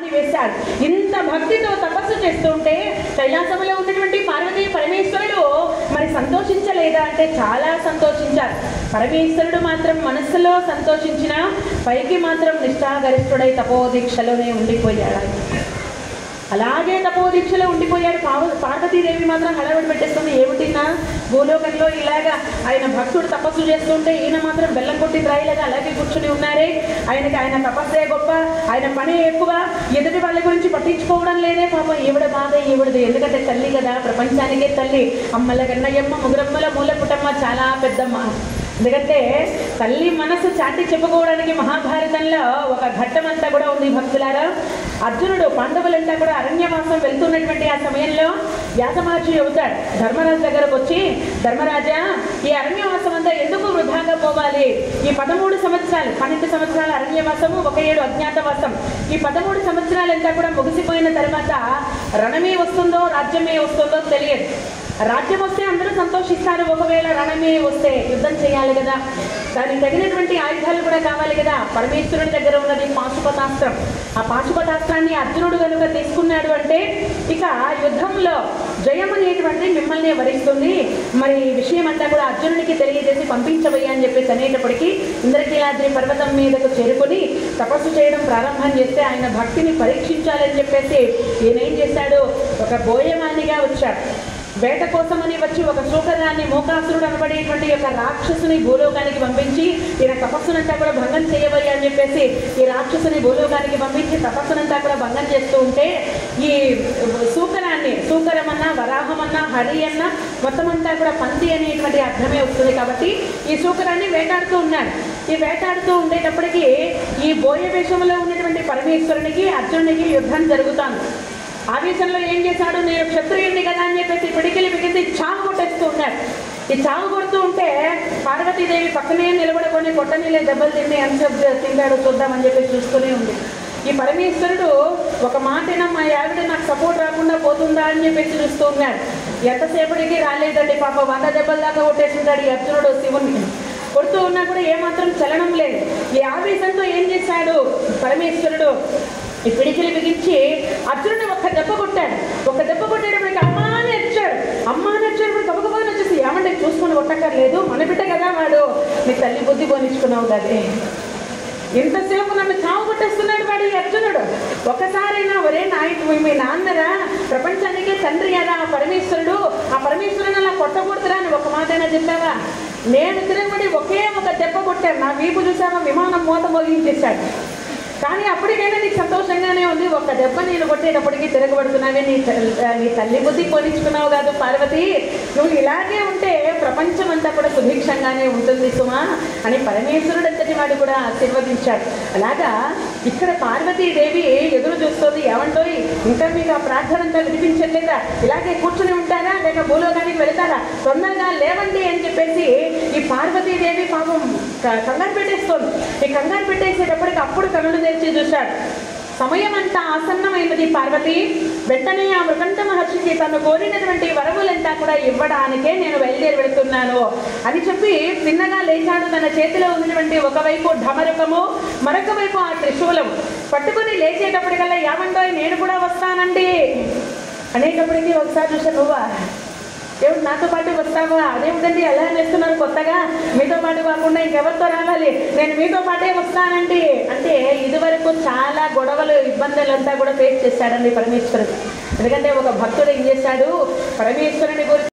బాణాన్ని వేశాడు. ఇంత భక్తితో తపస్సు చేస్తుంటే కైలాసంలో ఉన్నటువంటి పార్వతీ పరమేశ్వరుడు మరి సంతోషించలేదా అంటే చాలా సంతోషించారు. పరమేశ్వరుడు మాత్రం మనస్సులో సంతోషించిన, పైకి మాత్రం నిష్ఠాగరిష్ఠుడై తపోదీక్షలోనే ఉండిపోయాడు. అలాగే తపోదీక్షలో ఉండిపోయాడు. పార్వతీదేవి మాత్రం హడావిడి పెట్టేస్తుంది. ఏమిటిన్నా భూలోకంలో ఇలాగా ఆయన భక్తుడు తపస్సు చేస్తుంటే ఈయన మాత్రం బెల్లం కొట్టి రాయిలాగా అలాగే కూర్చుని ఉన్నారే, ఆయన తపస్సే గొప్ప, ఆయన పనే ఎక్కువ, ఎదుటి వాళ్ళ గురించి పట్టించుకోవడం లేదే. పాపం ఈవిడ బాధ ఈవిడది, ఎందుకంటే తల్లి కదా, ప్రపంచానికే తల్లి. అమ్మల గన్నయ్యమ్మ, ముగురమ్మల మూల పుటమ్మ, చాలా పెద్దమ్మ. ఎందుకంటే తల్లి మనసు చాటి చెప్పుకోవడానికి మహాభారతంలో ఒక ఘట్టమంతా కూడా ఉంది భక్తులారా. అర్జునుడు పాండవులంతా కూడా అరణ్యవాసం వెళ్తున్నటువంటి ఆ సమయంలో వ్యాసమహర్షి చెబుతాడు ధర్మరాజు దగ్గరకు వచ్చి, ధర్మరాజా, ఈ అరణ్యవాసం అంతా ఎందుకు వృధాగా పోవాలి? ఈ 13 సంవత్సరాలు, 12 సంవత్సరాల అరణ్యవాసము, 1 ఏడు అజ్ఞాతవాసం, ఈ 13 సంవత్సరాలంతా కూడా ముగిసిపోయిన తర్వాత రణమే వస్తుందో రాజ్యమే వస్తుందో తెలియదు. రాజ్యం వస్తే అందరూ సంతోషిస్తారు, ఒకవేళ రణమే వస్తే యుద్ధం చేయాలి కదా, దానికి తగినటువంటి ఆయుధాలు కూడా కావాలి కదా. పరమేశ్వరుడి దగ్గర ఉన్నది పాశుపతాస్త్రం. ఆ పాశుపతాస్త్రాన్ని అర్జునుడు కనుక తీసుకున్నాడు అంటే ఇక యుద్ధంలో జయం అనేటువంటి మిమ్మల్ని వరిస్తుంది. మరి ఈ విషయం అంతా కూడా అర్జునుడికి తెలియజేసి పంపించబోయా అని చెప్పేసి అనేటప్పటికీ ఇంద్రకీలాద్రి పర్వతం మీదకు చేరుకొని తపస్సు చేయడం ప్రారంభం చేస్తే ఆయన భక్తిని పరీక్షించాలని చెప్పేసి ఈయనేం చేశాడు, ఒక బోయమానిగా వచ్చాడు. వేట కోసమని వచ్చి ఒక శూకరాన్ని, మోకాసురుడు అనబడేటువంటి యొక్క రాక్షసుని భూలోకానికి పంపించి ఈయన తపస్సునంతా కూడా భంగం చేయబోయా అని చెప్పేసి ఈ రాక్షసుని భూలోకానికి పంపించి తపస్సునంతా కూడా భంగం చేస్తూ ఉంటే ఈ శూకరాన్ని, శూకరమన్నా వరాహమన్నా హరి అన్న మొత్తం అంతా కూడా పంది అనేటువంటి అర్థమే వస్తుంది. కాబట్టి ఈ శూకరాన్ని వేటాడుతూ ఉన్నాడు. ఈ వేటాడుతూ ఉండేటప్పటికీ ఈ బోయ వేషంలో ఉన్నటువంటి పరమేశ్వరునికి అర్జునునికి యుద్ధం జరుగుతాను. ఆవేశంలో ఏం చేశాడు, నేను క్షత్రియుడిని కదా అని చెప్పేసి పిడికిలి బిగించి చావు కొట్టేస్తూ ఉన్నాడు. ఈ చావు కొడుతూ ఉంటే పార్వతీదేవి పక్కనే నిలబడుకొని కొట్టనీలే దెబ్బలు తిండి ఎంత తింటాడు చూద్దామని చెప్పి చూస్తూనే ఉంది. ఈ పరమేశ్వరుడు ఒక మాటైనా మా ఆవిడ నాకు సపోర్ట్ రాకుండా పోతుందా అని చెప్పేసి చూస్తూ ఉన్నాడు. ఎంతసేపటికి రాలేదండి, పాప 100 దెబ్బల దాకా కొట్టేసింటాడు ఈ అర్జునుడు శివుని. కొడుతూ ఉన్నా కూడా ఏమాత్రం చలనం లేదు. ఈ ఆవేశంతో ఏం చేశాడు పరమేశ్వరుడు, ఈ పిడికిలి బిగించి అర్జునుడిని ఒక్క దెబ్బ కొట్టాడు. ఒక దెబ్బ కొట్టేటప్పటికి అమ్మాని వచ్చాడు. అమ్మాని వచ్చేటప్పుడు గబగబాని వచ్చేసి, ఏమంటే చూసుకొని కొట్టక్కర్లేదు, మన బిడ్డ కదా వాడు, నీ తల్లి బుద్ధి పోనిచ్చుకున్నావు కదే, ఇంతసేపు నన్ను చావు కొట్టేస్తున్నాడు వాడు ఈ అర్జునుడు. ఒక్కసారైనా ఒరే మీ నాన్నరా, ప్రపంచానికే తండ్రి కదా ఆ పరమేశ్వరుడు, ఆ పరమేశ్వరుని అలా కొట్టకూడదురా అని ఒక మాటైనా చెప్పావా? నేను తిరగబడి ఒకే ఒక దెబ్బ కొట్టాను, నా వీపు చూసావా విమానం మూత మోగించేశాడు. కానీ అప్పటికైనా నీకు సంతోషంగానే ఉంది, ఒక్క దెబ్బ నేను కొట్టేటప్పటికీ తిరగబడుతున్నావే, నీ తల్లి బుద్ధి పోనిచ్చుకున్నావు కాదు పార్వతి, నువ్వు ఇలాగే ఉంటే ప్రపంచం అంతా కూడా సుభిక్షంగానే ఉంటుంది సుమా అని పరమేశ్వరుడు అంతటి వాడు కూడా ఆశీర్వదించాడు. అలాగా ఇక్కడ పార్వతీదేవి ఎదురు చూస్తుంది, ఏమంటోయ్ ఇంకా మీకు ఆ ప్రార్థన అంతా వినిపించట్లేదా, ఇలాగే కూర్చుని ఉంటారా లేక భూలోకానికి వెళ్తారా, తొందరగా లేవండి అని చెప్పేసి ఈ పార్వతీదేవి పాపం కంగారు పెట్టేస్తుంది. ఈ కంగారు పెట్టేసేటప్పటికి అప్పుడు కనులు తెరిచి చూశాడు. సమయం అంతా ఆసన్నమైనది పార్వతి. వెంటనే ఆ మృకంఠ మహర్షికి తను కోరినటువంటి వరములంతా కూడా ఇవ్వడానికే నేను బయలుదేరి వెళుతున్నాను అని చెప్పి తిన్నగా లేచాడు. తన చేతిలో ఉన్నటువంటి ఒకవైపు ఢమరకము, మరొక వైపు ఆ త్రిశూలం పట్టుకుని లేచేటప్పటికల్లా, యావండోయ్ నేను కూడా వస్తానండి అనేటప్పటికీ ఒకసారి చూసాను, నువ్వా దేవుడు నాతో పాటు వస్తావా, అదేమిటండి ఎలా చేస్తున్నారు కొత్తగా, మీతో పాటు కాకుండా ఇంకెవరితో రావాలి, నేను మీతో పాటే వస్తానండి అంటే ఇదివరకు చాలా గొడవలు ఇబ్బందులంతా కూడా ఫేస్ చేశాడండి పరమేశ్వరుడు. ఎందుకంటే ఒక భక్తుడు ఏం చేశాడు, పరమేశ్వరుని గురించి